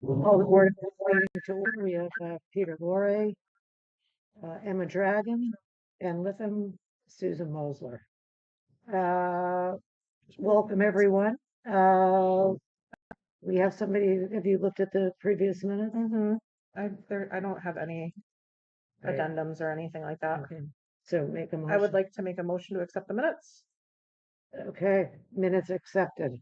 Call the board meeting to order. We have Peter Lorre, Emma Dragon, and with him Susan Mosler. Welcome everyone. We have somebody. Have you looked at the previous minutes? I don't have any Right. addendums or anything like that. Okay. So make a motion. I would like to make a motion to accept the minutes. Okay, minutes accepted.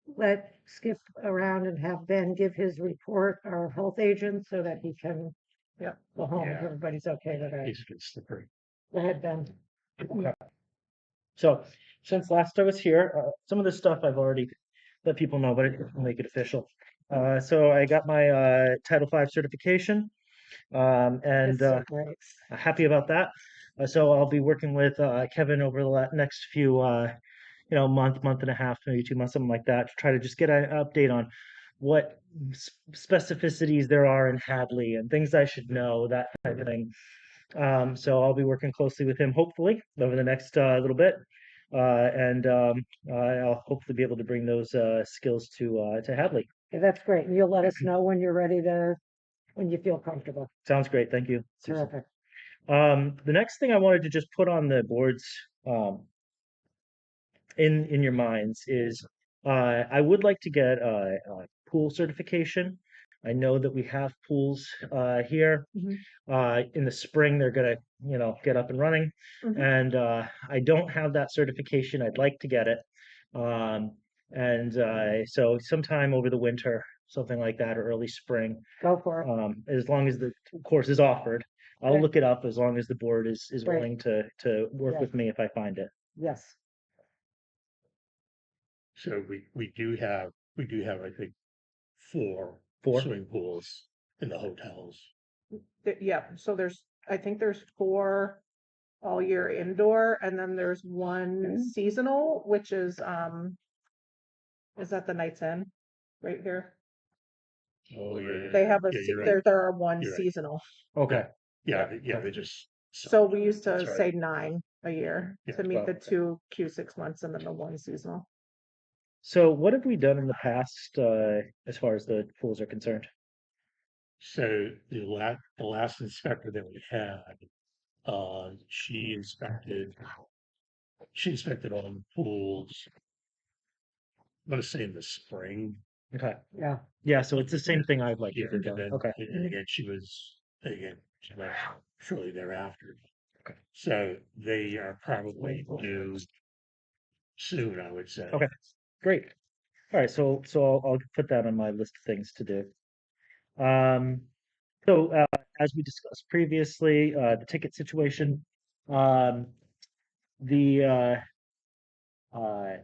Let's skip around and have Ben give his report, our health agent, so that he can go home if Yeah. everybody's okay with that. He's a bit slippery. Go ahead, Ben. So since last I was here, some of this stuff I've already let people know, but I'll make it official. So I got my Title V certification, and That's so great. happy about that. So I'll be working with Kevin over the next few, month and a half, maybe 2 months, something like that, to try to just get an update on what specificities there are in Hadley and things I should know, that type of thing. So I'll be working closely with him, hopefully, over the next little bit, and I'll hopefully be able to bring those skills to Hadley. Okay, that's great. And you'll let us know when you're ready when you feel comfortable. Sounds great. Thank you, Susan. Terrific. The next thing I wanted to just put on the boards in your minds is I would like to get a pool certification. I know that we have pools here. In the spring, they're gonna, get up and running. And I don't have that certification. I'd like to get it. So sometime over the winter, something like that, or early spring, Go for it. as long as the course is offered. I'll Okay. look it up as long as the board is Great. willing to work Yeah. with me if I find it. Yes. So we do have, I think, four Four? swimming pools in the hotels. Yeah, so I think there's 4 all year indoor, and then there's one seasonal, which is that the Knights Inn right here? Oh, yeah. They have Yeah, you're right. there are one You're right. seasonal. Okay. Yeah, they just. So we used to That's right. say 9 a year Yeah, to meet the wow. 2 Q6 months and then the 1 seasonal. So what have we done in the past as far as the pools are concerned? So the last inspector that we had, she inspected all the pools. I'm gonna say in the spring. Okay. Yeah. Yeah, so it's the same thing I'd like Yeah, to do. and then Okay. and again she left shortly thereafter. Okay. So they are probably due soon, I would say. Okay. Great. All right, so I'll put that on my list of things to do. So as we discussed previously, the ticket situation, um, the I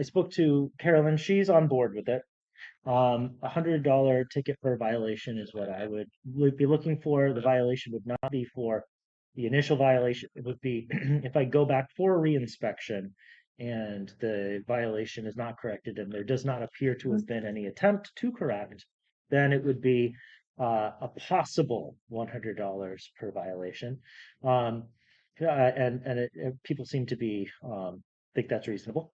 spoke to Carolyn. She's on board with it. $100 ticket per violation is what I would be looking for. The violation would not be for the initial violation. It would be if I go back for a reinspection and the violation is not corrected and there does not appear to have been any attempt to correct, then it would be a possible $100 per violation. People seem to be think that's reasonable.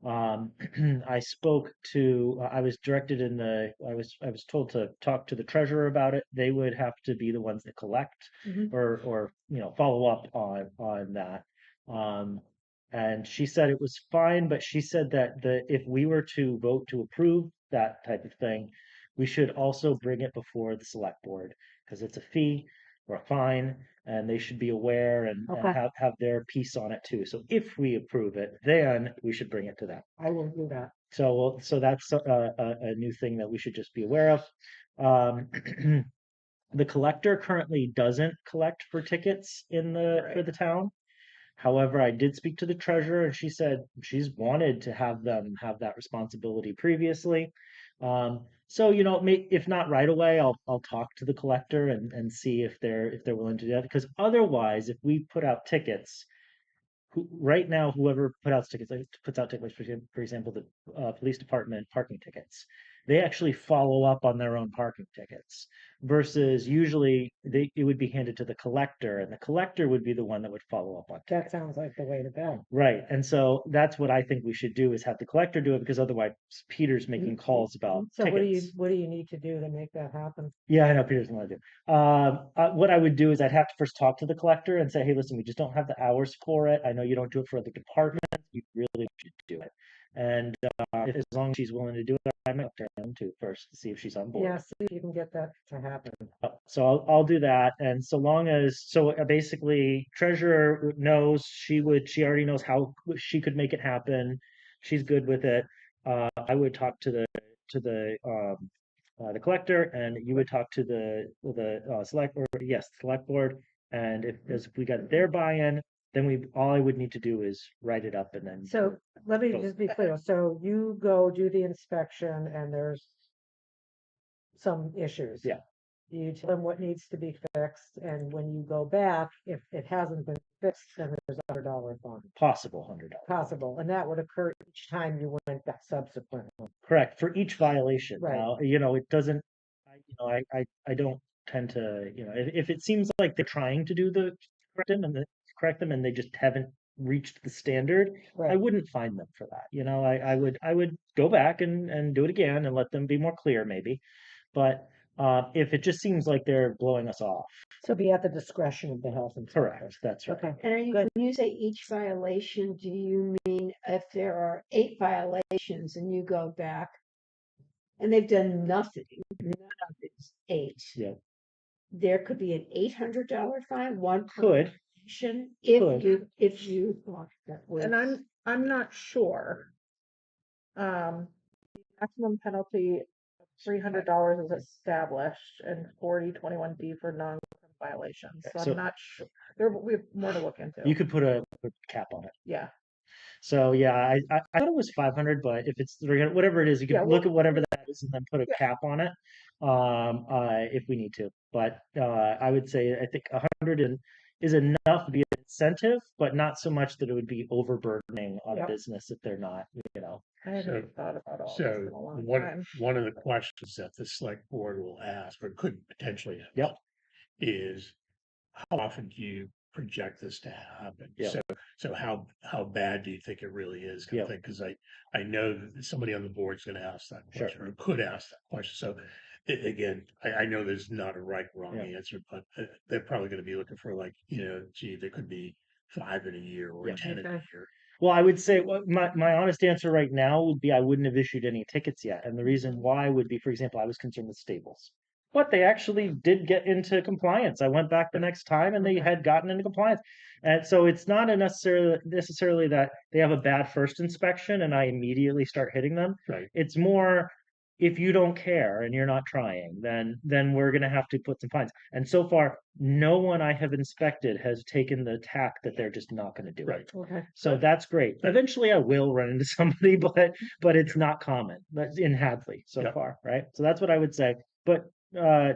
I spoke to, I was directed I was told to talk to the treasurer about it. They would have to be the ones that collect or follow up on that. And she said it was fine, but she said that if we were to vote to approve that type of thing, we should also bring it before the select board because it's a fee or a fine, and they should be aware and Okay. have their piece on it too. So if we approve it, then we should bring it to them. I will do that. So that's a new thing that we should just be aware of. The collector currently doesn't collect for tickets for the town. However, I did speak to the treasurer, and she said she's wanted to have them have that responsibility previously. So if not right away, I'll talk to the collector and see if they're willing to do that. Because otherwise, if we put out tickets, right now, whoever puts out tickets, for example, the police department parking tickets, they actually follow up on their own parking tickets versus usually it would be handed to the collector, and the collector would be the one that would follow up on That tickets. sounds like the way to go. Right. And so that's what I think we should do is have the collector do it because otherwise Peter's making calls about So tickets. what do you need to do to make that happen? Yeah, I know Peter doesn't want to do. What I would do is I'd have to first talk to the collector and say, hey, listen, we just don't have the hours for it. I know you don't do it for other departments. You really should do it. And as long as she's willing to do it, I might turn to first to see if she's on board. Yeah, see if you can get that to happen. So I'll do that. And so long as, basically treasurer knows she already knows how she could make it happen. She's good with it. I would talk to the collector, and you would talk to the select board. Yes, select board. And if we got their buy-in, then all I would need to do is write it up and then. So let me Go. just be clear. So you go do the inspection and there's some issues. Yeah. You tell them what needs to be fixed, and when you go back, if it hasn't been fixed, then there's $100 fine Possible $100. possible, and that would occur each time you went back subsequently. Correct, for each violation. Right. Now, it doesn't, I don't tend to, if it seems like they're trying to do correct them and they just haven't reached the standard, I Right. wouldn't fine them for that. I would go back and do it again and let them be more clear maybe. But if it just seems like they're blowing us off, So be at the discretion of the health inspector. correct, that's right. Okay. And are you, Good. when you say each violation, do you mean if there are 8 violations and you go back and they've done nothing, none of it's 8? Yeah. There could be an $800 fine, one per Could, violation, Could. if you thought that was. And I'm not sure. Maximum penalty of $300 is established and 4021D for non-violations. So So- I'm not sure. We have more to look into. you could put a cap on it. Yeah. So yeah, I thought it was 500, but if it's 300, whatever it is, you can Yeah, look well- at whatever that is and then put a Yeah. cap on it, if we need to. But I would say I think 100 is enough to be an incentive, but not so much that it would be overburdening on a Yep. business if they're not. I haven't thought about all this So in a long one, time. one of the questions that the select board will ask, or could potentially Yep. ask, is how often do you project this to happen? Yep. So how bad do you think it really is? Kind of Yep. thing, because I know that somebody on the board is going to ask that Sure. question or could ask that question. So again, I know there's not a right or wrong Yeah. answer, but they're probably going to be looking for gee, there could be 5 in a year or Yeah. 10 in a Okay. year. Well, I would say my honest answer right now would be I wouldn't have issued any tickets yet. And the reason why would be, for example, I was concerned with Stables. But they actually did get into compliance. I went back the next time and they had gotten into compliance. And so it's not necessarily that they have a bad first inspection and I immediately start hitting them. Right. It's more if you don't care and you're not trying, then we're going to have to put some fines. And so far, no one I have inspected has taken the tack that they're just not going to do Right. it. Okay. So that's great. Eventually, I will run into somebody, but it's not common. That's in Hadley so Yep. far, right? So that's what I would say. But to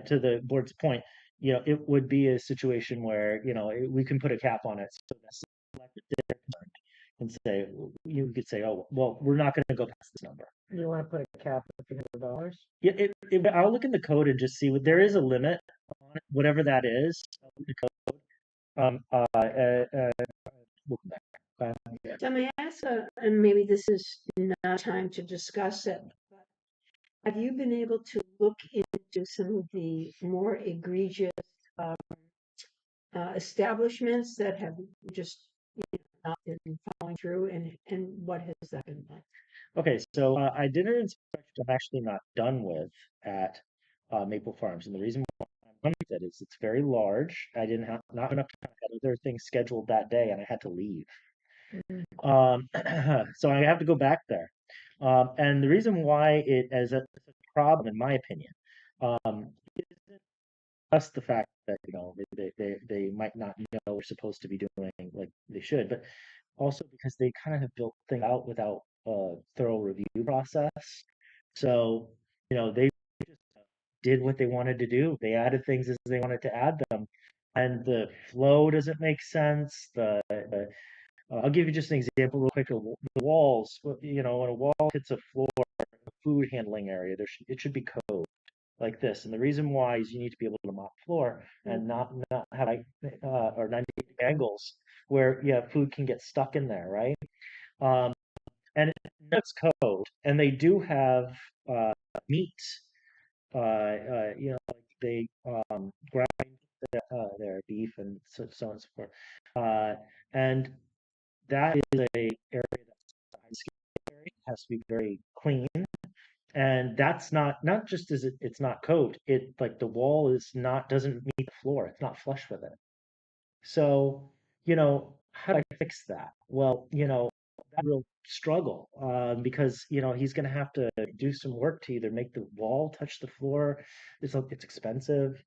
the board's point, it would be a situation where we can put a cap on it, so that's they're concerned, and say you could say, oh well, we're not going to go past this number. You want to put a cap of $300? Yeah, I'll look in the code and just see what there is a limit on it, whatever that is. I'll look at the code. We'll come back. So may I ask, and maybe this is not time to discuss it, but have you been able to look into some of the more egregious establishments that have just not been following through, and what has that been like? Okay, so I did an inspection I'm actually not done with at Maple Farms, and the reason why I'm done with it is it's very large. I didn't have not enough time. I had other things scheduled that day, and I had to leave. So I have to go back there. And the reason why it is a problem, in my opinion, isn't just the fact that they might not know what they're supposed to be doing like they should, but also because they kind of have built things out without a thorough review process. So they just did what they wanted to do. They added things as they wanted to add them, and the flow doesn't make sense. I'll give you just an example real quick. The walls, when a wall hits a floor, a food handling area, it should be code like this. And the reason why is you need to be able to mop floor and not have or 90 angles where food can get stuck in there, right? And it's code, and they do have meat. Like they grind their beef and so on and so forth. And that is a area that's area. It has to be very clean. And that's not just as it's not code. It like the wall doesn't meet the floor. It's not flush with it. So, how do I fix that? Well, that real struggle because he's going to have to do some work to either make the wall touch the floor. It's expensive.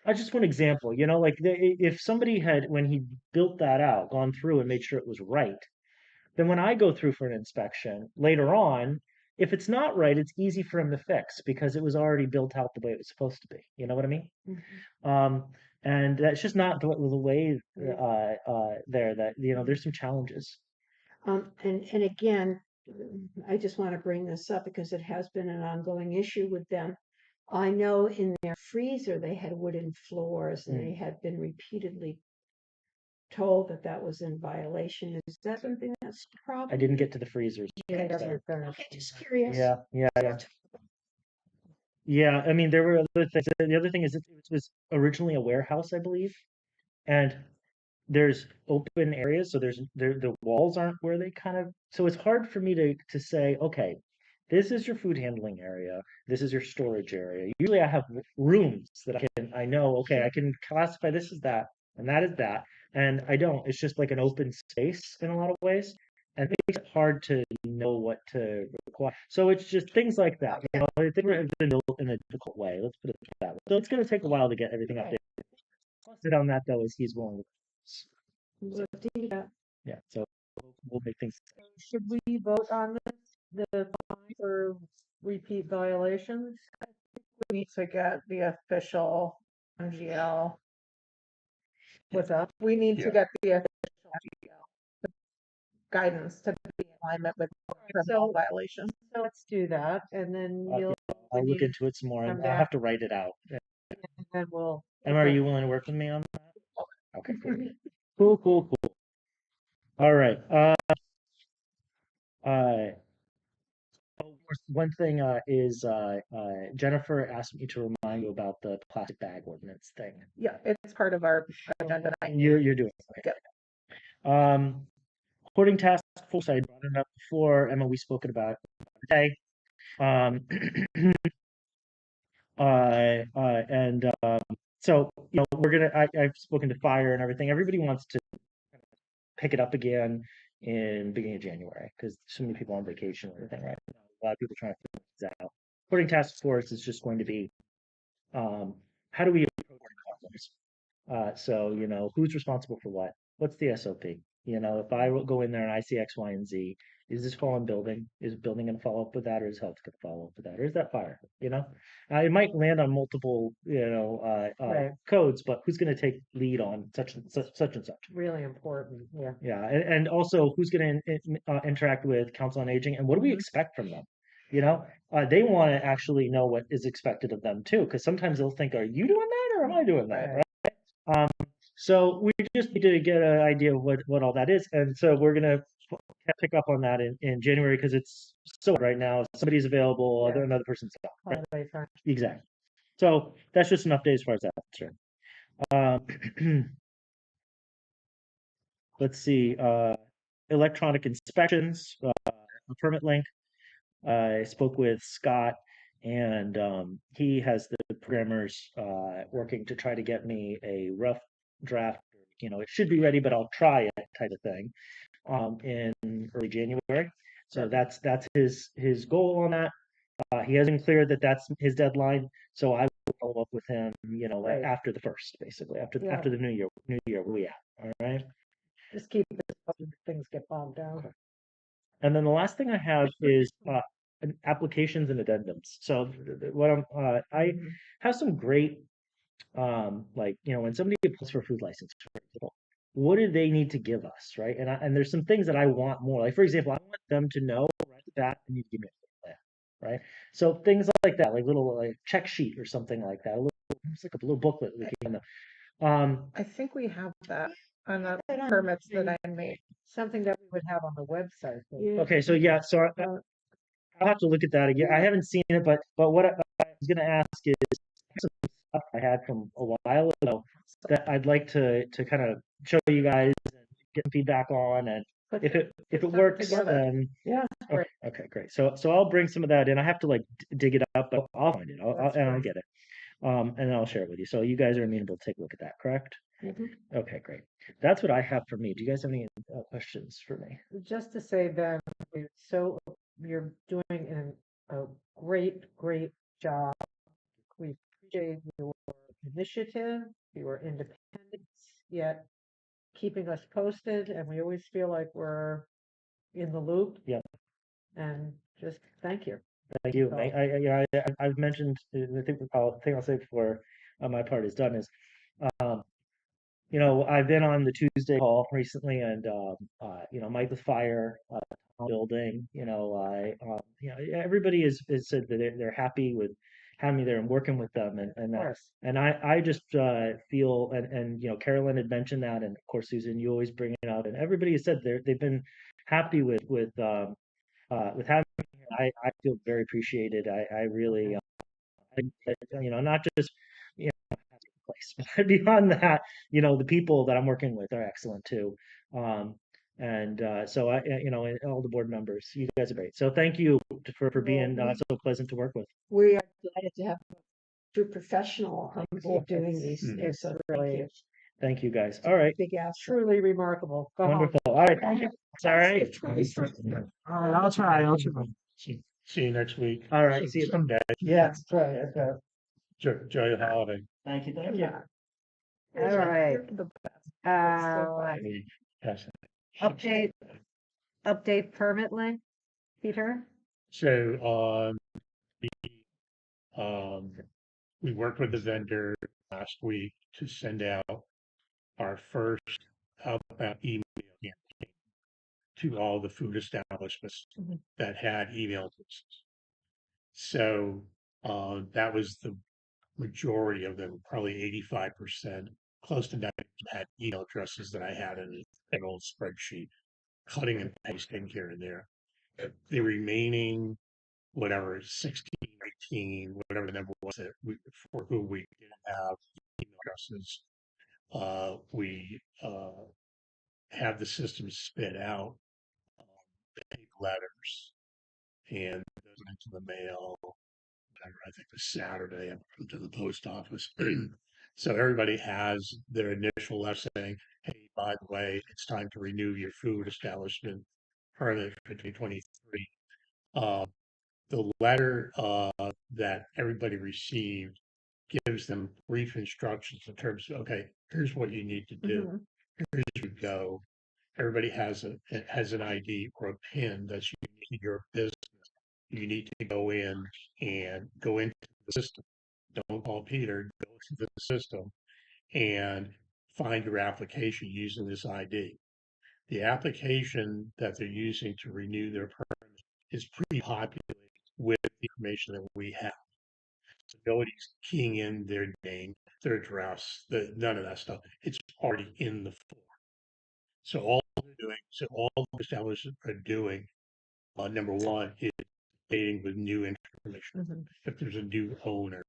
I just one example, like if somebody had when he built that out, gone through and made sure it was right, then when I go through for an inspection later on, if it's not right, it's easy for him to fix because it was already built out the way it was supposed to be. You know what I mean? Um, and that's just not the way there that there's some challenges. And again, I just want to bring this up because it has been an ongoing issue with them. I know in their freezer they had wooden floors and they had been repeatedly told that that was in violation. Is that something that's a problem? I didn't get to the freezers. Yeah, so- doesn't finish. Okay, just curious. Yeah. I mean, there were other things. The other thing is it was originally a warehouse, I believe, and there's open areas, so the walls aren't where they kind of. So it's hard for me to say, okay, this is your food handling area, this is your storage area. Usually, I have rooms that I know, okay, I can classify this as that, and that is that, and I don't. It's just like an open space in a lot of ways. And it makes it hard to know what to require. So it's just things like that. I think it's been built in a difficult way. Let's put it that way. So it's going to take a while to get everything updated. Plus, on that though is he's willing to. Yeah. So we'll make things. Should we vote on this, the fine for repeat violations? We need to get the official MGL. What's up? We need to Yeah. get the official MGL guidance to be in alignment with criminal violations. So let's do that, and then I'll look into it some more. come I'll back. have to write it out. and then we'll. Emma, are you willing to work with me on that? Okay. Cool. All right. One thing is Jennifer asked me to remind you about the plastic bag ordinance thing. Yeah, it's part of our agenda. You're doing it. Okay. Hoarding task force, I brought it up before. Emma, we've spoken about it today. So I've spoken to fire and everything. Everybody wants to pick it up again in beginning of January because so many people on vacation and everything, right? A lot of people trying to figure things out. Hoarding task force is just going to be how do we approach problems? So who's responsible for what? What's the SOP? If I go in there and I see X, Y, and Z, is this fall on building? Is building going to follow up with that, or is health going to follow up with that, or is that fire? It might land on multiple Right. codes, but who's going to take lead on such and such? Really important, yeah. Yeah, and also who's going to interact with council on aging, and what do we expect from them? They want to actually know what is expected of them too, because sometimes they'll think, "Are you doing that, or am I doing that?" Right? So we just need to get an idea of what all that is, and so we're gonna pick up on that in January because it's so right now. Somebody's available, Yeah. another person's not. Right? Holiday time. Exactly. So that's just an update as far as that's concerned. Let's see. Electronic inspections, a permit link. I spoke with Scott, and he has the programmers working to try to get me a rough draft. It should be ready, but I'll try it type of thing in early January. So that's his goal on that. He hasn't cleared that that's his deadline, so I will follow up with him. Right. After the first, basically after Yeah. after the new year. Where we at? All right. Just keep this, open, things get bogged down. Okay. And then the last thing I have is applications and addendums. So I have some great when somebody applies for a food license, for example, what do they need to give us, right? And there's some things that I want more. Like for example, I want them to know right off the bat they need to give me a plan, right? So things like that, like little like check sheet or something like that. It's like a little booklet we can. I think we have that on the That on- permits that I made. Something that we would have on the website. but- Yeah. Okay, so yeah, so I'll have to look at that again. I haven't seen it, but what I was gonna ask is some stuff I had from a while ago that I'd like to kind of show you guys and get feedback on, and if it something works, together. then Yeah. okay, great. So I'll bring some of that in. I have to like dig it up, but I'll find it. That's And I'll great. get it. And then I'll share it with you. So you guys are amenable to take a look at that, correct? Mhm. Okay, great. That's what I have for me. Do you guys have any questions for me? Just to say, Ben, you're doing a great job. We appreciate your initiative, your independence, yet keeping us posted, and we always feel like we're in the loop. Yeah. And just thank you. Thank you. Oh. I've mentioned, I think I'll say before my part is done is, um, I've been on the Tuesday call recently, and Mike with Fire building. Everybody is said that they're happy with having me there and working with them, Of course. and I just feel, and Carolyn had mentioned that, and of course Susan, you always bring it up, and everybody has said they've been happy with having me. I feel very appreciated. I really, not just place. But beyond that, the people that I'm working with are excellent too. So and all the board members, you guys are great. So thank you for being so pleasant to work with. We are delighted to have a true professional on board doing these Mm. things. So Really, Thank you guys. All right. big ask. truly remarkable. Go home. Wonderful. All right. It's all right. All right, I'll try. See you next week. All right. See you. Someday. Yeah, that's right. Enjoy your holiday. Thank you. Thank you. All right. You're the best. Yes. Update permit link, Peter? So, we worked with the vendor last week to send out our first outbound email campaign to all the food establishments Mhm. that had email addresses. So, that was the majority of them, probably 85%, close to 90 had email addresses that I had in an old spreadsheet, cutting and pasting here and there. The remaining, whatever, 16, 18, whatever the number was for who we didn't have email addresses, we have the system spit out paper letters and those went into the mail. I think it was Saturday, I went to the post office. So everybody has their initial letter saying, hey, by the way, it's time to renew your food establishment permit for 2023. The letter that everybody received gives them brief instructions in terms of, okay, here's what you need to do. Mhm. Here's where you go. Everybody has an ID or a PIN that's unique to your business. You need to go in and go into the system. Don't call Peter, go into the system and find your application using this ID. The application that they're using to renew their permit is pre-populated with the information that we have. So nobody's keying in their name, their address, none of that stuff. It's already in the form. So all the establishments are doing, number one, is updating with new information. Mhm. If there's a new owner,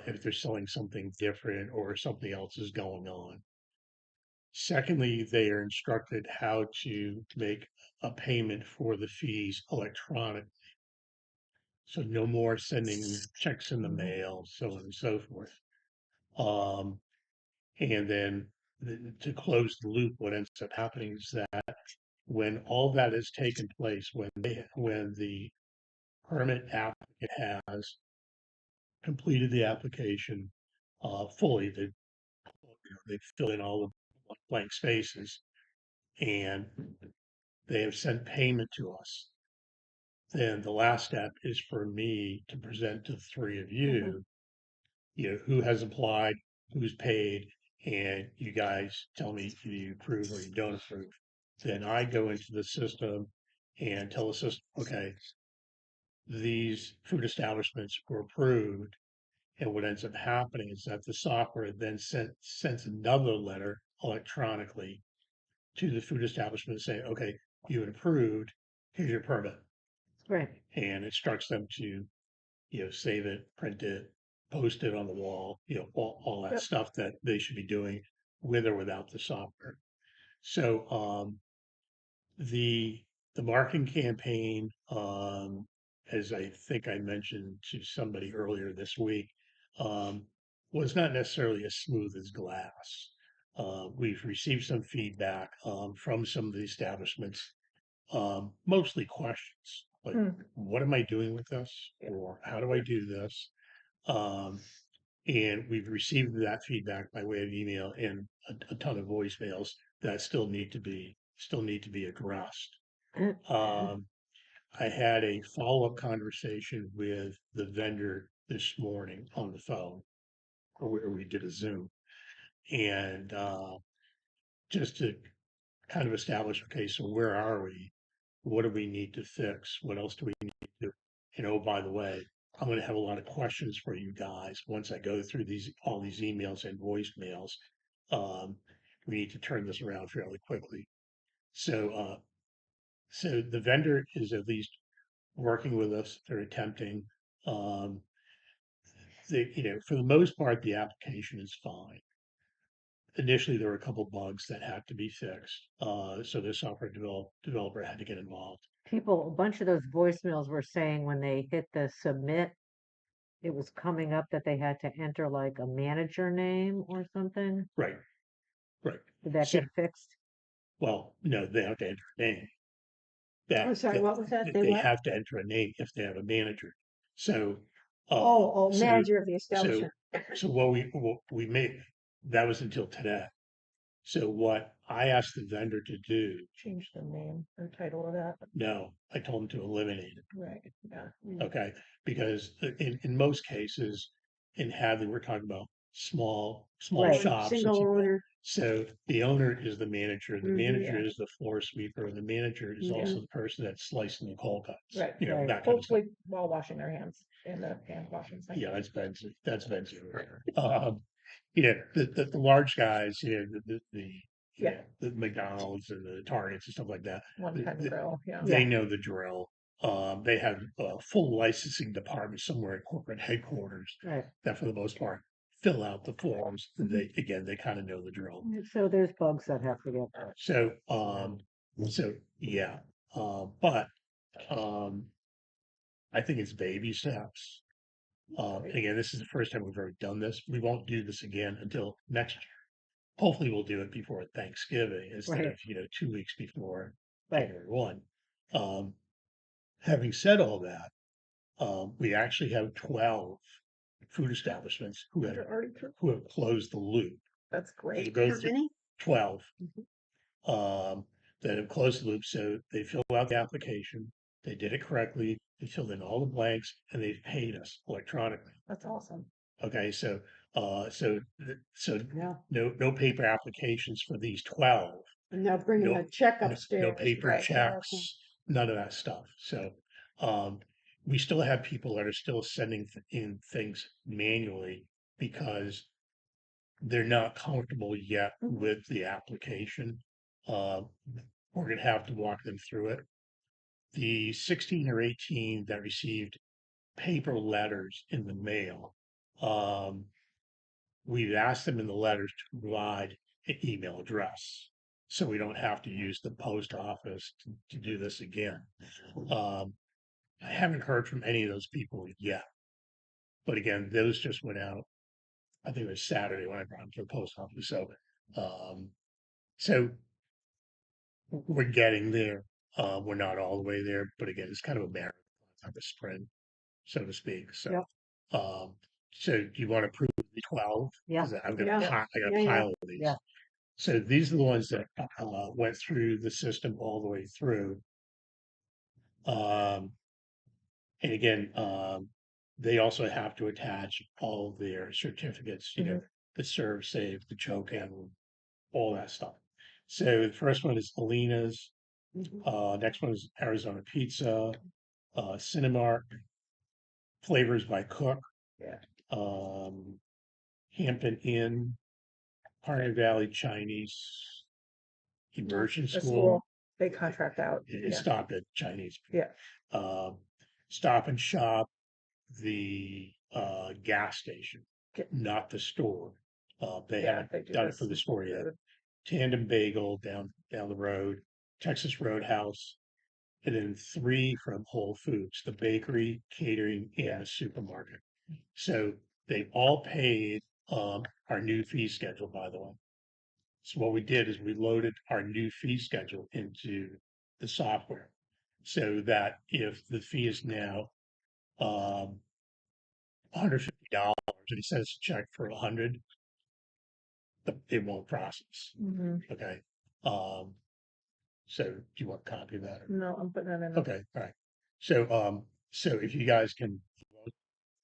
if they're selling something different or something else is going on. Secondly, they are instructed how to make a payment for the fees electronically. So no more sending checks in the mail, so on and so forth. And then to close the loop, what ends up happening is that when all that has taken place, when the permit applicant has completed the application fully, they fill in all the blank spaces, and they have sent payment to us. Then the last step is for me to present to the three of you, who has applied, who's paid, and you guys tell me either you approve or you don't approve. Then I go into the system and tell the system, okay, these food establishments were approved. And what ends up happening is that the software then sends another letter electronically to the food establishment saying, okay, you have approved, here's your permit. Right. And instructs them to, save it, print it, post it on the wall, all that Yep. stuff that they should be doing with or without the software. So the marketing campaign, as I think I mentioned to somebody earlier this week, um, was not necessarily as smooth as glass. We've received some feedback from some of the establishments, mostly questions like, Hmm. what am I doing with this? Or how do I do this? Um, and we've received that feedback by way of email and a ton of voicemails that still need to be addressed. Um, I had a follow-up conversation with the vendor this morning on the phone, or we did a Zoom, and just to kind of establish, okay, so where are we? What do we need to fix? What else do we need to do? And oh, by the way, I'm going to have a lot of questions for you guys once I go through all these emails and voicemails. Um, we need to turn this around fairly quickly. So the vendor is at least working with us. They're attempting. Um, for the most part, the application is fine. Initially, there were a couple bugs that had to be fixed, so the software developer had to get involved. A bunch of those voicemails were saying when they hit the submit, it was coming up that they had to enter like a manager name or something. Right, right. Did that So, get fixed? well, no, they have to enter a name. I'm sorry, what was that? They They what? have to enter a name if they have a manager. So, Oh, so manager of the so establishment. so what we made that was until today. So what I asked the vendor to do, Change the name or title of that. no, I told him to eliminate it. Right, yeah. Okay, because in most cases in Hadley, we're talking about small Right. shops. Single owner. So the owner is the manager, the Mhm. manager is the floor sweeper, and the manager is Yeah. also the person that's slicing the cold cuts. Right. Right. That kind of stuff. Hopefully while washing their hands in the hand washing sink. Yeah, that's Ben's. The large guys, Yeah. the McDonald's and the Targets and stuff like that. One time the- grill, yeah. They know the drill. They have a full licensing department somewhere at corporate headquarters Right. that, for the most part, fill out the forms. They kind of know the drill. So there's bugs that have to get. So yeah, but I think it's baby steps. And again, this is the first time we've ever done this. We won't do this again until next year. Hopefully, we'll do it before Thanksgiving instead Right. of 2 weeks before Right. January 1. Having said all that, we actually have 12 food establishments who They're already through. have closed the loop. That's It great. goes How through many? 12 that have closed the loop. So they filled out the application, they did it correctly, they filled in all the blanks, and they paid us electronically. That's awesome. Okay, so so Yeah. no paper applications for these 12. And they'll bring No- them a check No upstairs. paper right, checks, none of that stuff. So we still have people that are still sending in things manually because they're not comfortable yet Mhm. with the application. Uh, we're going to have to walk them through it. The 16 or 18 that received paper letters in the mail, we've asked them in the letters to provide an email address so we don't have to use the post office to do this again. I haven't heard from any of those people yet. But again, those just went out. I think it was Saturday when I brought them to the post office. So we're getting there. We're not all the way there, but again, it's kind of a marathon, type of sprint, so to speak. So, Yep. So do you want to prove the 12? Yeah. 'Cause I've got Yeah. a Yeah, yeah. pile of these. Yeah. So these are the ones that went through the system all the way through. And again, they also have to attach all of their certificates, the serve, save, the choking, all that stuff. So the first one is Alina's. Next one is Arizona Pizza, Cinemark, Flavors by Cook, Yeah. Hampton Inn, Pioneer Valley Chinese Immersion The School. school, they contract out. It Yeah. stopped at Chinese. Yeah. Stop and Shop, the gas station, Okay. not the store. They Yeah, haven't they do done it this. for the store yet. Yeah. Tandem Bagel down the road, Texas Roadhouse, and then 3 from Whole Foods, the bakery, catering, and the supermarket. So they all paid our new fee schedule, by the way. So what we did is we loaded our new fee schedule into the software so that if the fee is now $150 and he sends a check for 100, it won't process. Mhm. Okay. So do you want a copy of that? No, I'm putting it in. Okay, all right. So if you guys can vote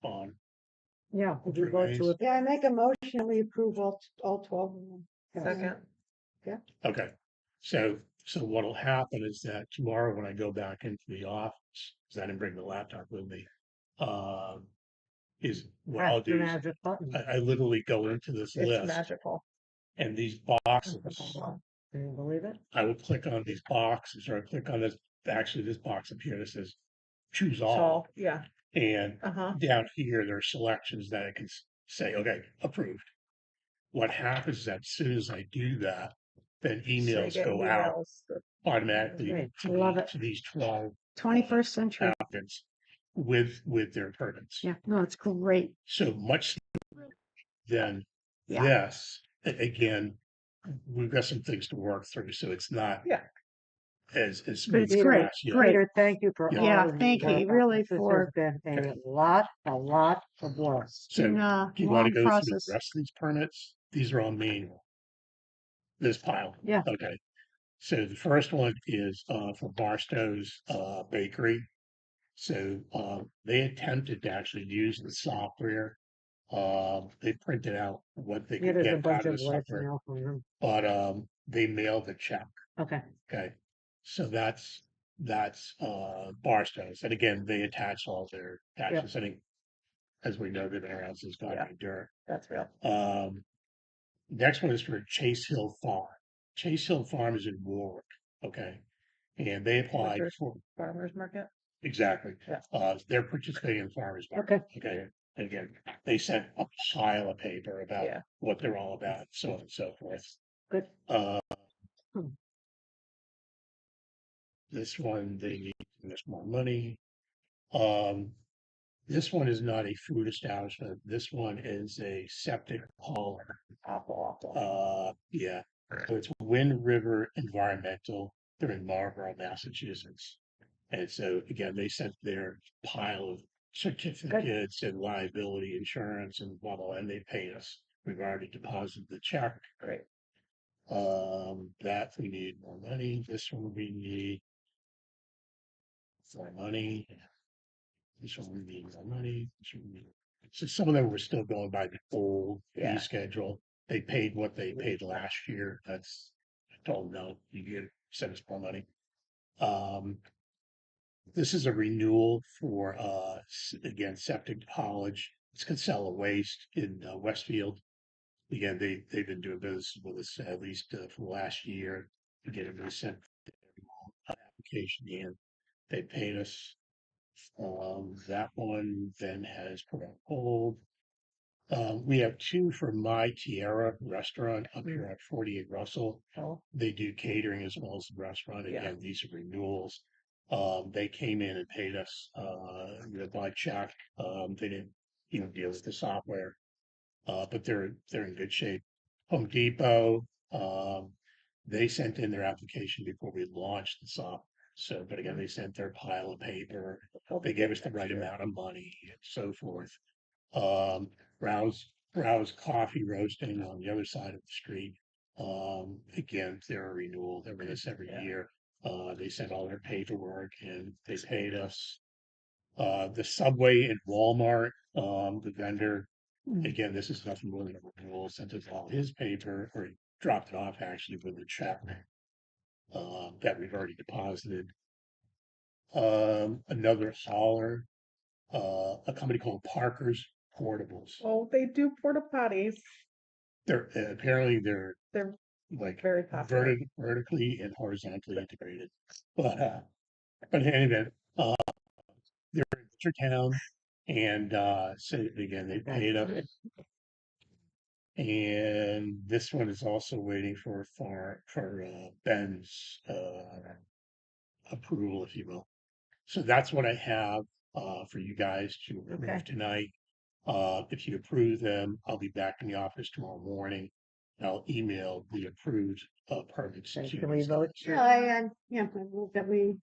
on Yeah, would you Three vote ways. to it? Yeah, I make a motion that we approve all 12 of them. Second. Okay, so what'll happen is that tomorrow when I go back into the office, because I didn't bring the laptop with me, is what I'll Press the do is magic button. I literally go into this It's list magical. and these boxes, Can you believe it? I will click on these boxes or I click on this, actually this box up here that says choose all. Tall. Yeah. And Uh-huh. down here, there are selections that I can say, okay, approved. What happens is that as soon as I do that, then So you emails get go out emails that- automatically Great. to, Love the- it. to these 12 21st century. applicants with their permits. Yeah, no, it's great. So much than Yeah. this. Again, we've got some things to work through, so it's not Yeah. as But smooth it's as great, last year. great. Peter, thank you for Yeah. all. Yeah, of thank your you, work. really, This has for been Okay. a lot of work. So in do you want to long go through process. the rest of these permits? These are all manual. This pile. Yeah. Okay. So the first one is for Barstow's Bakery. So they attempted to actually use the software. They printed out what they Yeah, could there's a get bunch out of of the software, voicemail from them. but they mailed the check. Okay, Okay. So that's Barstow's. And again, they attach all their taxes. I think, as we noted, our house has got Yeah. dirt. That's real. Next one is for Chase Hill Farm. Chase Hill Farm is in Warwick, okay? And they applied Butcher's for, Farmers market. exactly. Yeah. They're participating in the farmers market. Okay. And again, they sent a pile of paper about Yeah. what they're all about, so on and so forth. good. Uh, Hmm. this one, they need to invest more money. This one is not a food establishment. This one is a septic hauler. Awful. Yeah. So it's Wind River Environmental. They're in Marlborough, Massachusetts. And so again, they sent their pile of certificates and liability insurance and blah, blah, and they paid us. We've already deposited the check. Great. That we need more money. This one we need more money. This one we need more money. This one we need. So some of them were still going by the old Yeah. fee schedule. They paid what they paid last year. That's, I told them, no, you get, send us more money. This is a renewal for, again, septic haulage. It's Casella Waste in Westfield. Again, they've been doing business with us at least for the last year. Again, they sent an application in. They paid us. That one then has put on hold. We have 2 for My Tierra Restaurant up here at 48 Russell. Oh. They do catering as well as the restaurant. Yeah. Again, these are renewals. They came in and paid us by check. They didn't even deal with the software, but they're in good shape. Home Depot, they sent in their application before we launched the software. So, but again, they sent their pile of paper. They gave us the right amount of money and so forth. Rouse Coffee Roasting on the other side of the street. Again, they're a renewal. They're with us every year. They sent all their paperwork and they paid us. The Subway and Walmart, the vendor, Again, this is nothing more than a renewal, sent us all his paper, or he dropped it off actually with a check that we've already deposited. Another hauler, a company called Parker's Portables. Oh, they do porta potties. They're apparently they're They're like very popular. vertically and horizontally integrated. But in any event, they're in Town, and so again they paid up. And this one is also waiting for Ben's approval, if you will. So that's what I have for you guys to Okay. approve tonight. If you approve them, I'll be back in the office tomorrow morning. And I'll email the approved permits to Okay, you can we guys. vote? Yeah, I move that we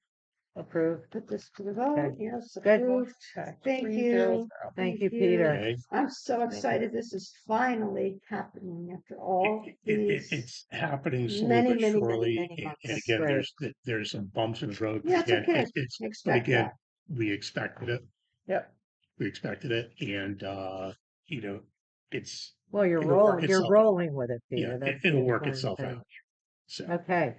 Approved. put this to the vote. Okay. Yes, Good. approved. Okay, Thank 300. you. Thank you, Peter. Okay. I'm so Thank you. excited this is finally happening after all these. It's happening slowly many, but many, many, surely. many And months. again, Great. there's some bumps in the road. But Yeah, it's again, okay. it's but Expect again, that. we expected it. Yep. We expected it, and it's Well, you're it'll work rolling, you're itself out. rolling with it, Yeah, Peter. That's it'll the work important itself thing. out. So Okay.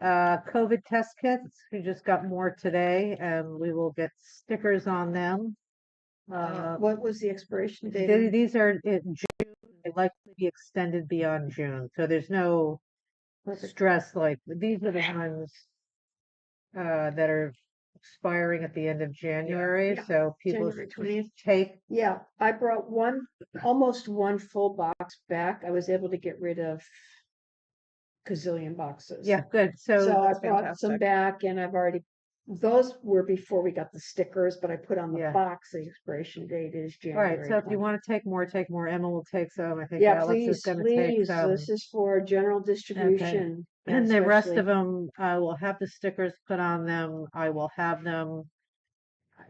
COVID test kits, we just got more today and we will get stickers on them. What was the expiration date? These are in June, they likely be extended beyond June, so there's no Perfect. stress, like, these are the ones that are expiring at the end of January, Yeah. so people January 20th. take, Yeah, I brought almost one full box back. I was able to get rid of gazillion boxes. yeah, good, So so, I That's brought some fantastic. back and those were before we got the stickers, but I put on the Yeah. box, the expiration date is all right, January. so if you 20th. want to take more, Emma will take some, I think Yeah, Alex is please, gonna take please. some. This is for general distribution. And the rest especially- of them, I will have the stickers put on them. I will have them,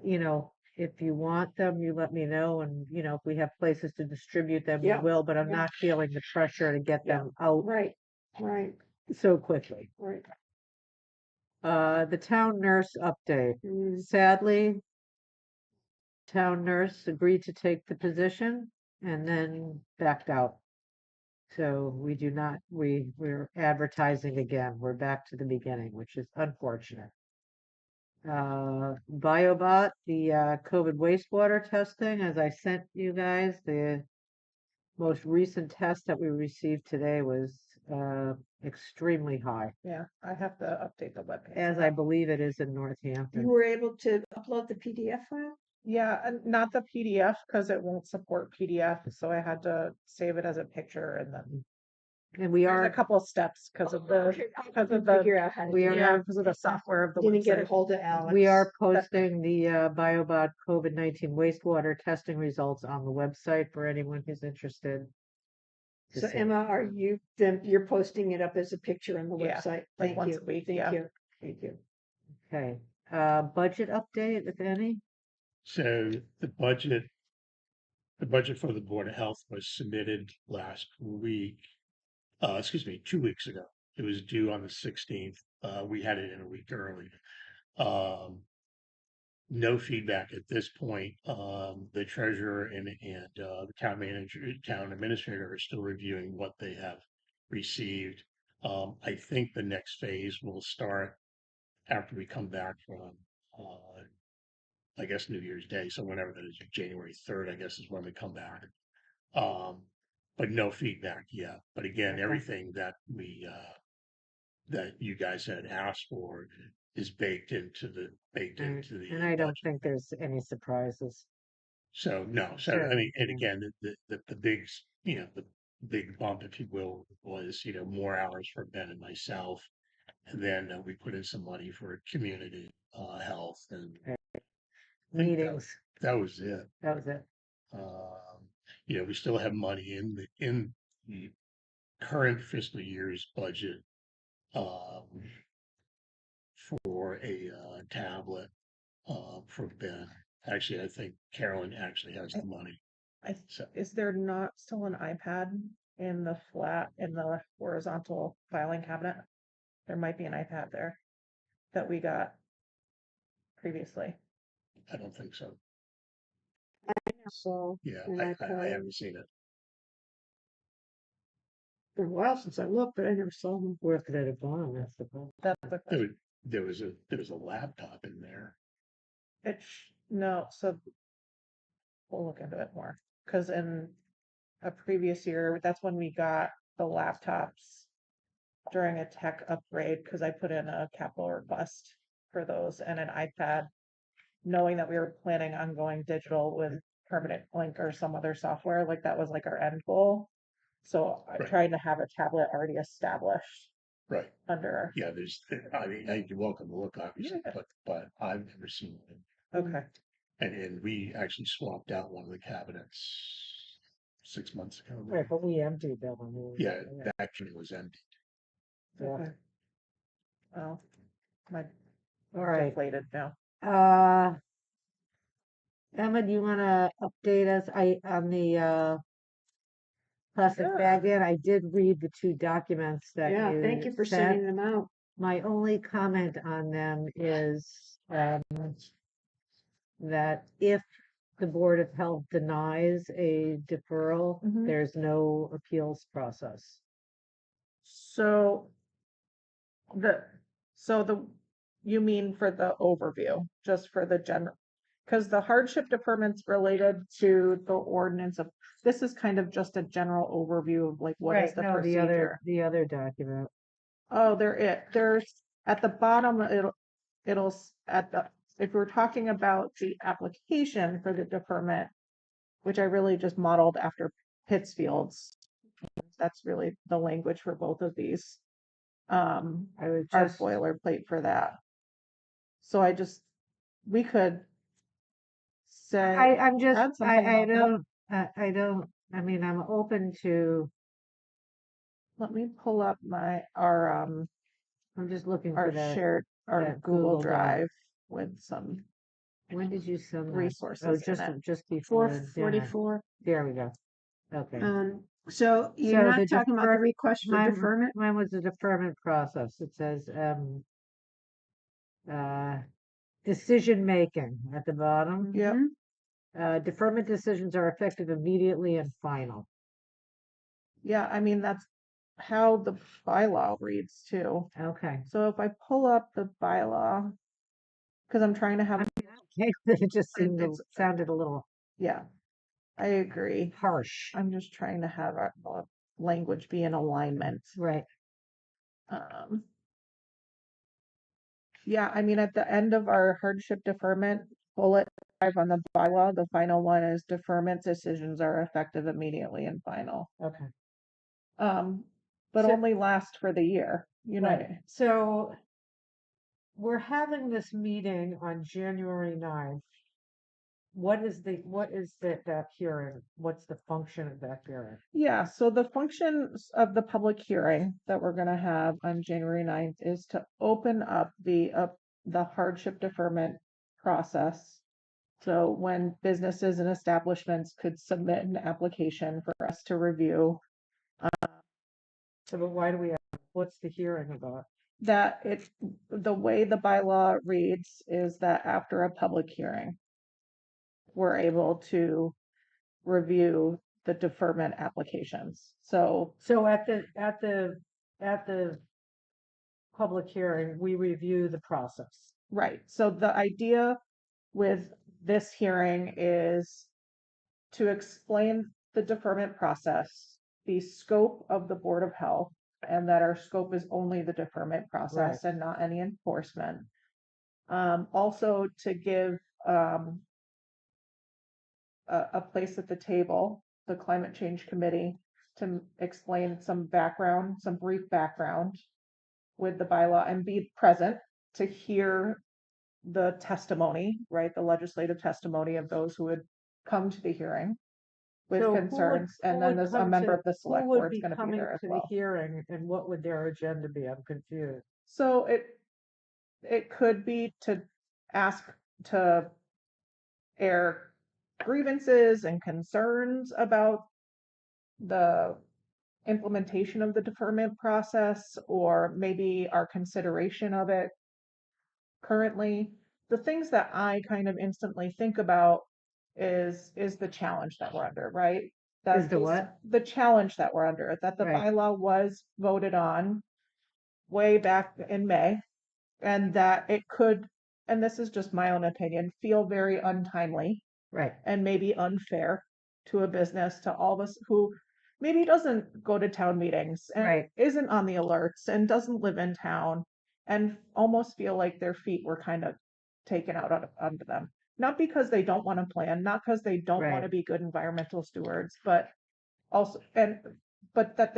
if you want them, you let me know. And, if we have places to distribute them, we Yeah, will, but I'm yeah. not feeling the pressure to get Yeah. them out Right, right, so quickly. right. The town nurse update. Mm, Sadly, town nurse agreed to take the position and then backed out. So we do not, we're advertising again. We're back to the beginning, which is unfortunate. Biobot, the COVID wastewater testing, as I sent you guys, the most recent test that we received today was extremely high, Yeah, I have to update the webpage. as I believe it is in Northampton. You were able to upload the PDF file? Yeah, and not the PDF because it won't support PDF, so I had to save it as a picture and then And we there's a are, couple of steps because of the Figure out how to we do are it. yeah, because of the software of the Didn't get a website. hold of Alex. we are posting the Biobot COVID-19 wastewater testing results on the website for anyone who's interested. to So see. Emma, you're posting it up as a picture on the Yeah, website? like Thank once you, a week, thank yeah. you, thank you. Okay, budget update, if any? So the budget for the Board of Health was submitted last week. 2 weeks ago. It was due on the 16th. We had it in a week early. No feedback at this point. The treasurer and the town manager, town administrator are still reviewing what they have received. I think the next phase will start after we come back from, I guess, New Year's Day. So whenever that is, January 3rd, I guess is when we come back. But no feedback yet. But again, Okay. everything that that you guys had asked for is baked into the And I don't budget. think there's any surprises. So no, so Sure, I mean, and yeah. again, the big, the big bump, if you will, was, more hours for Ben and myself. And then we put in some money for community health, and I think Meetings, that was it. that was it. We still have money in the current fiscal year's budget for a tablet for Ben. Actually, I think Carolyn actually has the money. So Is there not still an iPad in the horizontal filing cabinet? There might be an iPad there that we got previously. I don't think so. so. Yeah, and I probably- haven't seen it. Been a while since I looked, but I never saw them. Where could it have gone? That's the problem. That's the There was a laptop in there. no, so we'll look into it more. Cause in a previous year, that's when we got the laptops during a tech upgrade, cause I put in a capital request for those and an iPad, knowing that we were planning on going digital with Permanent Link or some other software, like that was like our end goal. So I'm Right. trying to have a tablet already established Right. under, Yeah, I mean, you're welcome to look, obviously, Yeah. but I've never seen it. okay, And we actually swapped out one of the cabinets 6 months ago. Right, but we emptied that one. Yeah, that actually was empty. Yeah. okay. Well, my All right. deflated now. Emma, do you wanna update us? On the plastic Sure. bag ban, I did read the two documents that Yeah, thank you for sent. sending them out. My only comment on them is, that if the Board of Health denies a deferral, Mhm. there's no appeals process. So you mean for the overview, just for the general, because the hardship deferment's related to the ordinance of, this is kind of just a general overview of like what is Right, the no, procedure. the other document. Oh, there's at the bottom, if we're talking about the application for the deferment, which I really just modeled after Pittsfield's, that's really the language for both of these. I was Our just, boilerplate for that. So we could say, I'm just, add something I about that. don't, I mean, I'm open to, Let me pull up our I'm just looking for that. shared, our that Google Google Doc. Drive with some When did you send that? Oh, resources in it. just before dinner. 444. There we go. Okay. So you're So not the talking about the request for Mine deferment? mine was the deferment process. It says, decision making at the bottom. Yep. Mhm. Deferment decisions are effective immediately and final. Yeah, I mean, that's how the bylaw reads too. Okay. So if I pull up the bylaw, because I'm trying to have, Okay, it just seemed, It's- sounded a little yeah, I agree. harsh. I'm just trying to have our language be in alignment. Right. Yeah, I mean, at the end of our hardship deferment, bullet 5 on the bylaw, the final one is deferment decisions are effective immediately and final. Okay. But So- only last for the year, you know. Right. So we're having this meeting on January 9th. What is that hearing? What's the function of that hearing? Yeah, so the functions of the public hearing that we're gonna have on January 9th is to open up the hardship deferment process. So when businesses and establishments could submit an application for us to review, So, but why do we have, what's the hearing about? the way the bylaw reads is that after a public hearing, we're able to review the deferment applications. So So at the public hearing, we review the process. right. So the idea with this hearing is to explain the deferment process, the scope of the Board of Health, and that our scope is only the deferment process and not any enforcement. Also to give a place at the table, the Climate Change Committee, to explain some brief background with the bylaw and be present to hear the testimony, right? The legislative testimony of those who would come to the hearing with So who concerns. who And then would there's a come member to- of the select who would board's be gonna be coming there as to the well. hearing, and what would their agenda be? I'm confused. So it could be to ask to air grievances and concerns about the implementation of the deferment process, or maybe our consideration of it currently. The things that I kind of instantly think about is the challenge that we're under, right? Is the these- what? The challenge that we're under, that the Right. bylaw was voted on way back in May, and that it could, and this is just my own opinion, feel very untimely Right, and maybe unfair to a business, to all of us who maybe doesn't go to town meetings and Right. isn't on the alerts and doesn't live in town and almost feel like their feet were kind of taken out onto them. Not because they don't want to plan, not because they don't want Right. to be good environmental stewards, but also, but that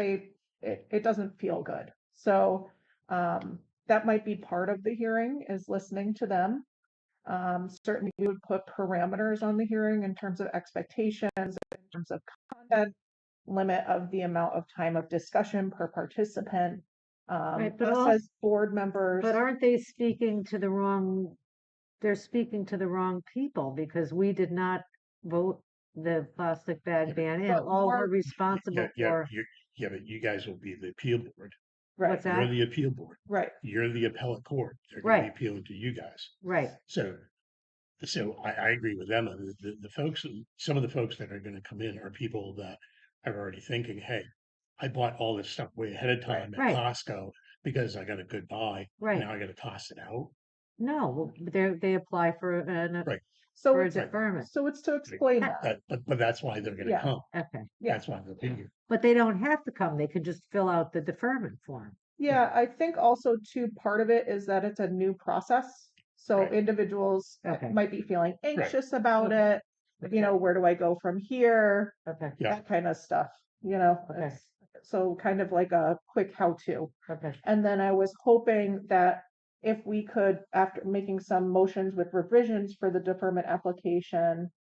it doesn't feel good. So, that might be part of the hearing, is listening to them. Certainly we would put parameters on the hearing in terms of expectations, in terms of content, limit of the amount of time of discussion per participant. Right, but Us also- as board members. but aren't they speaking to the wrong, they're speaking to the wrong people because we did not vote the plastic bag ban in. but All we're more- responsible for, Yeah, but you guys will be the appeal board. Right, what's You're that? the appeal board. right, You're the appellate court. They're going to be Right. appealing to you guys. Right, So I agree with Emma. The folks, some of the folks that are going to come in are people that are already thinking, hey, I bought all this stuff way ahead of time Right. at Costco because I got a good buy. right. Now I got to toss it out. No, they apply for an, Right. so for a it's, deferment. so it's to explain that. But that's why they're going to Yeah. come. Okay, Yeah. That's why they'll be here. but they don't have to come. They can just fill out the deferment form. Yeah, I think also too, part of it is that it's a new process. So Right. individuals Okay. might be feeling anxious about it. You know, where do I go from here? Okay, Yeah. That kind of stuff, you know? Okay. It's- So kind of like a quick how-to. okay. And then I was hoping that if we could, after making some motions with revisions for the deferment application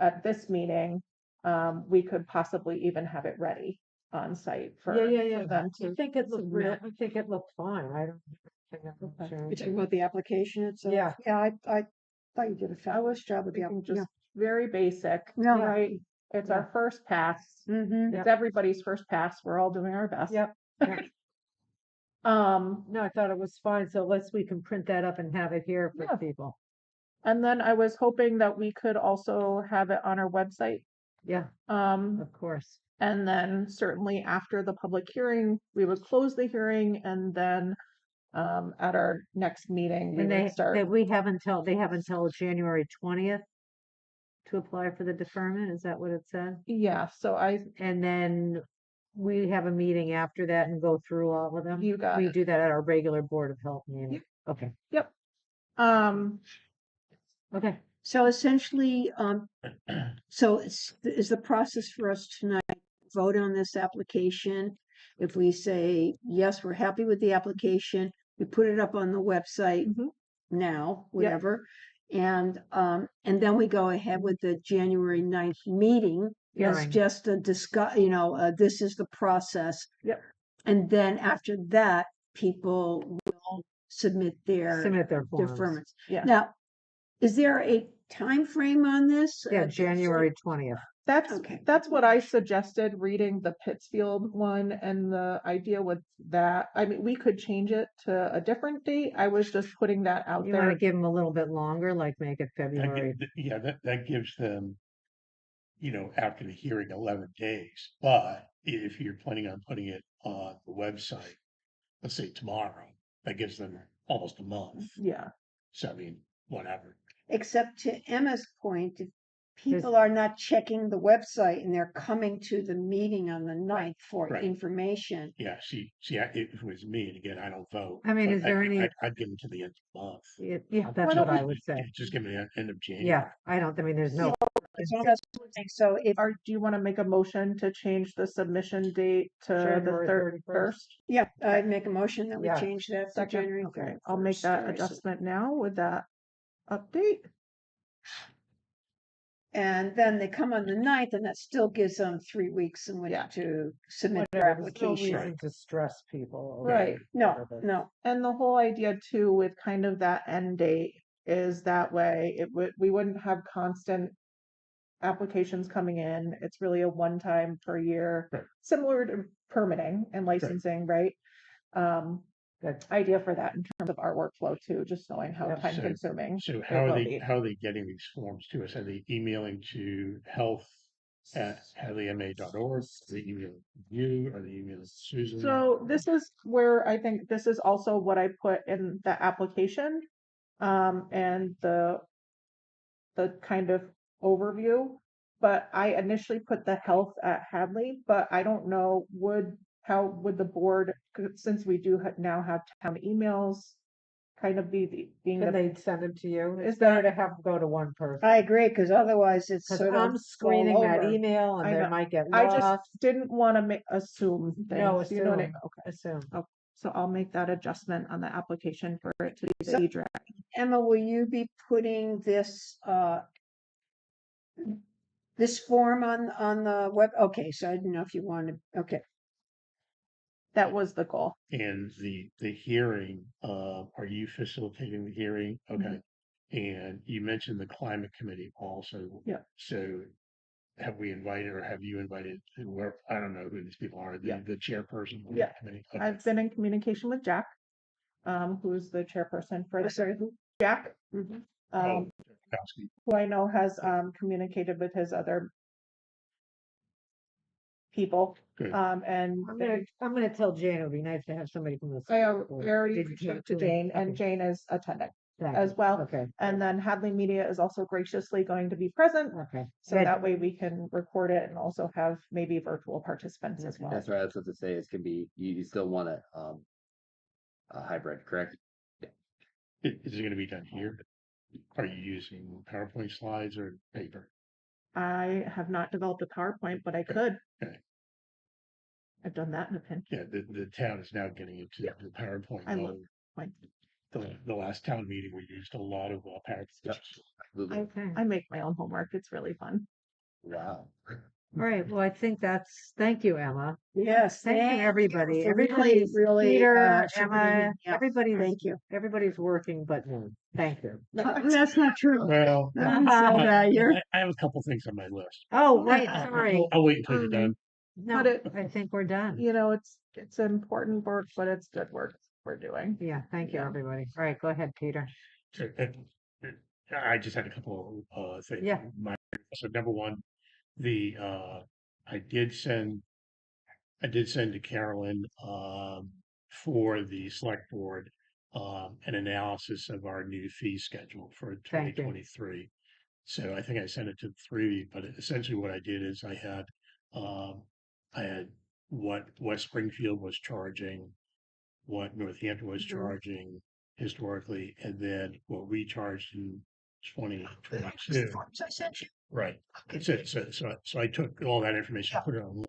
at this meeting, we could possibly even have it ready on site for for them I to. think it looked submit. I think it looked fine. I don't. think I'm Okay. sure. You're talking about the application itself? Yeah. Yeah, I thought you did a fabulous job with the Thinking application. just very basic, No. right? It's our first pass. Mm-hmm. It's everybody's first pass. We're all doing our best. Yep. No, I thought it was fine. So we can print that up and have it here for Yeah. people. And then I was hoping that we could also have it on our website. Yeah, Um, of course. and then certainly after the public hearing, we would close the hearing, and then at our next meeting, we And would start. they have until January 20th to apply for the deferment. Is that what it said? Yeah, so And then we have a meeting after that and go through all of them. You got We it. do that at our regular Board of Health meeting. Okay, um, okay. So essentially, so is the process for us tonight, vote on this application? If we say, yes, we're happy with the application, we put it up on the website Mhm. now, whatever. And then we go ahead with the January 9th meeting. As Hearing. just a discuss, this is the process. Yep. And then after that, people will submit their Submit their forms. deferments. Yeah. Now, is there a time frame on this? Yeah, January 20th. Okay. that's what I suggested, reading the Pittsfield one, and the idea with that, I mean, we could change it to a different date. I was just putting that out You want there. to give them a little bit longer, like make it That February? Yeah, that gives them, after the hearing, 11 days. But if you're planning on putting it on the website, let's say tomorrow, that gives them almost a month. Yeah, So I mean, whatever. Except to Emma's point, if people are not checking the website and they're coming to the meeting on the 9th for Right. information. Yeah, if it was me, and again, I don't vote. I mean, but is there any- I'd give them to the end of the month. Yeah, that's don't what I we- would say. Just give me the end of January. Yeah, I mean, there's no, So that's one thing. So if, do you want to make a motion to change the submission date to the January 31st? yeah, I'd make a motion that we Yeah. change that to Second, January okay, 31st. I'll make that All right, so- adjustment now with that update. And then they come on the 9th and that still gives them 3 weeks in which Yeah. to submit their there's no application. reason to stress people. over Right. No, no. And the whole idea too with kind of that end date is that way we wouldn't have constant applications coming in. It's really a one time per year, Right. similar to permitting and licensing, right? Good. idea for that in terms of our workflow too, just knowing how Yeah. time consuming. So it how are will they, be. how are they getting these forms to us? Are they emailing to health@hadleyma.org? Are they emailing you? Are they emailing Susan? So this is where I think this is also what I put in the application, and the kind of overview. But I initially put the health at Hadley, but I don't know how would the board, 'cause since we do now have town emails, kind of being Can the, they send it to you? It's Is better that- to have them go to one person. I agree, because otherwise it's Because sort of I'm screening all that over. email and I they know. might get I just lost. didn't want to assume No, things, you know what I assume. mean? Okay. Assume. So I'll make that adjustment on the application for it to be So- the e-draft. Emma, will you be putting this form on the web? Okay, so I didn't know if you wanted, okay. That was the goal. And the hearing, are you facilitating the hearing? Okay. And you mentioned the climate committee also. Yeah. So have we invited or have you invited whoever, I don't know who these people are, Yeah. the chairperson of the Yeah. committee? Okay. I've been in communication with Jack, who's the chairperson for Sorry, who? Jack, Mhm. Oh, Kowski. who I know has communicated with his other people. Good. And I'm gonna tell Jane it would be nice to have somebody from the. I select board. already Did you reached talk out to her? Jane, and Okay, Jane is attending thank as you. well. Okay, And then Hadley Media is also graciously going to be present, okay. so Good. that way we can record it and also have maybe virtual participants as well. That's right. I was supposed to say it can be, you still want a hybrid, correct? Is it gonna be done here? Are you using PowerPoint slides or paper? I have not developed a PowerPoint, but I could. Okay. I've done that in a pinch. Yeah, the town is now getting into Yeah. the PowerPoint I love mode. The last town meeting, we used a lot of PowerPoint. Yep. Absolutely. Okay. I make my own homework. It's really fun. Wow. All right. Well, I think thank you, Emma. Yes, Thank you, everybody. for Everybody's, really, Peter, sharing Emma, it. Yeah, everybody's, Thank you. everybody's working, but no, thank you. That's not true. Well, I have a couple things on my list. Oh, wait, sorry. I'll wait until you're done. No, But I think we're done. It's important work, but it's good work we're doing. Yeah, thank you, Yeah. everybody. All right, go ahead, Peter. So, I just had a couple things. Yeah. So number one, I did send to Carolyn for the select board an analysis of our new fee schedule for Thank you. 2023. So I think I sent it to the three, but essentially what I did is I had what West Springfield was charging, what Northampton was charging historically, and then what we charged in 2022. Forms I sent you. Right. So I took all that information, put it on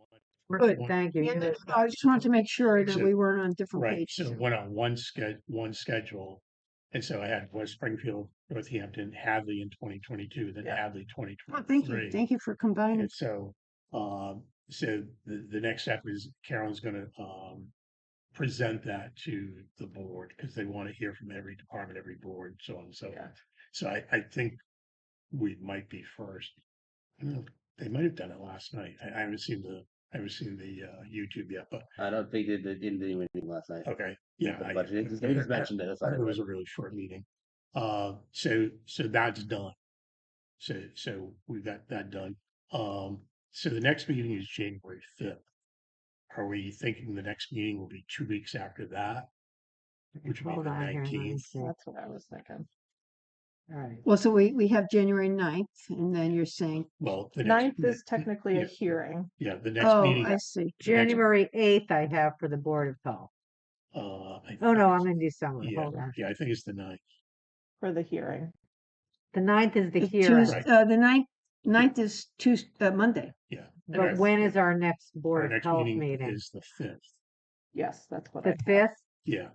Good. Thank you. Yeah, You no, did- no, I just wanted to make sure that So- we weren't on different right. pages. So it went on one schedule. And so I had West Springfield, Northampton, Hadley in 2022, then Yeah. Hadley Oh, 2023. thank you for combining. And so, the next step is Carolyn's gonna, present that to the board because they want to hear from every department, every board, so on and so Yeah. forth. So I think we might be first. They might have done it last night. I haven't seen the YouTube yet, but I don't think they didn't do anything last night. okay. Yeah. But they just mentioned it. That's all It right. was a really short meeting. So that's done. So we got that done. So the next meeting is January 5th. Are we thinking the next meeting will be 2 weeks after that? Which would be Hold the on here, let me 19th. see. That's what I was thinking. All right. Well, so we have January 9th, and then you're saying, Well, the Ninth next, is technically a yeah. hearing. yeah, the next oh, meeting. I see. January 8th, I have for the Board of Health. Oh, no, I'm in December. Yeah, Hold on. yeah, I think it's the 9th. For the hearing. The 9th is the The hearing, Tuesday, the ninth is Tuesday, Monday. Yeah. but when is our next Board Our of next Health meeting meeting? is the 5th. Yes, that's what The I have. 5th? Yeah.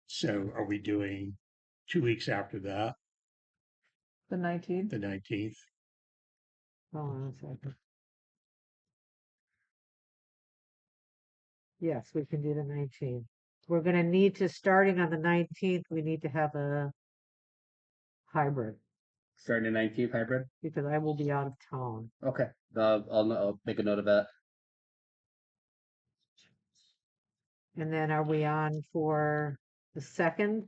So are we doing 2 weeks after that, The 19th. the 19th? Hold on a second. Yes, we can do the 19th. We're gonna need to, starting on the 19th, we need to have a hybrid Starting the 19th hybrid. because I will be out of town. Okay. I'll make a note of that. And then are we on for the 2nd,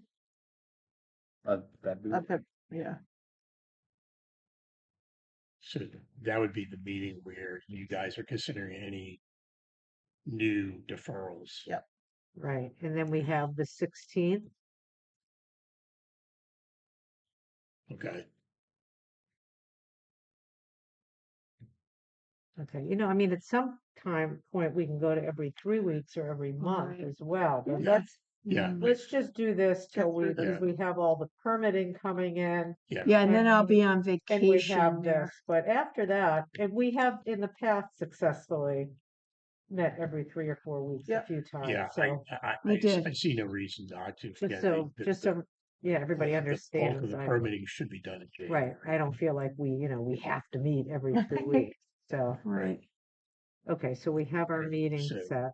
Of February. Okay, yeah. So that would be the meeting where you guys are considering any new deferrals. Yeah. right, and then we have the 16th. Okay, Okay, I mean, at some point, we can go to every 3 weeks or every month Right. as well, but Yeah. yeah, let's just do this till through because this. we have all the permitting coming in. Yeah, and then I'll And- be on And we vacation have there. this, but after that, and we have in the past successfully met every 3 or 4 weeks a Yep. few times, yeah, so, We did. I see no reason not to. just Again, so, yeah, everybody the bulk of understands. the I- permitting should be done in January. Right, I don't feel like we have to meet every 3 weeks, so, Right. okay, so we have our meeting So- set.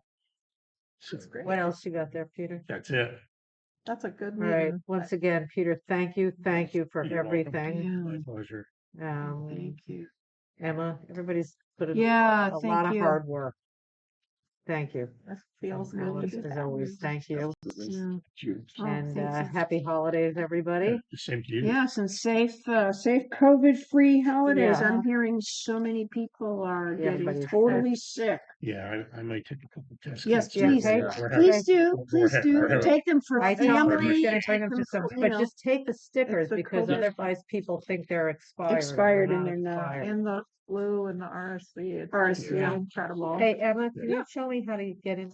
So What else you got there, Peter? that's it. That's a good All right, meeting. once again, Peter, thank you for You're welcome. everything. My Yeah, pleasure. Um, you. Emma, everybody's put in Yeah, a lot thank of you. hard work. Thank you. That feels And good. Alice, to do as that. always, thank you. Yeah. Cheers. Oh, And thank you. happy holidays, everybody. Same to you. Yes, and safe COVID-free holidays. Yeah. I'm hearing so many people are Yeah, getting everybody's totally sick. Yeah, I might take a couple tests. Yes, kits. please, okay. We're please having- do, please do. we're having- Take them for I told her family. he's gonna take bring them to them some, for, you but know, just take the stickers the because COVID otherwise people think they're expired. expired and not they're not. expired. And the flu and the RSV. It's RSV. so incredible. Hey, Emma, can you show me how to get in?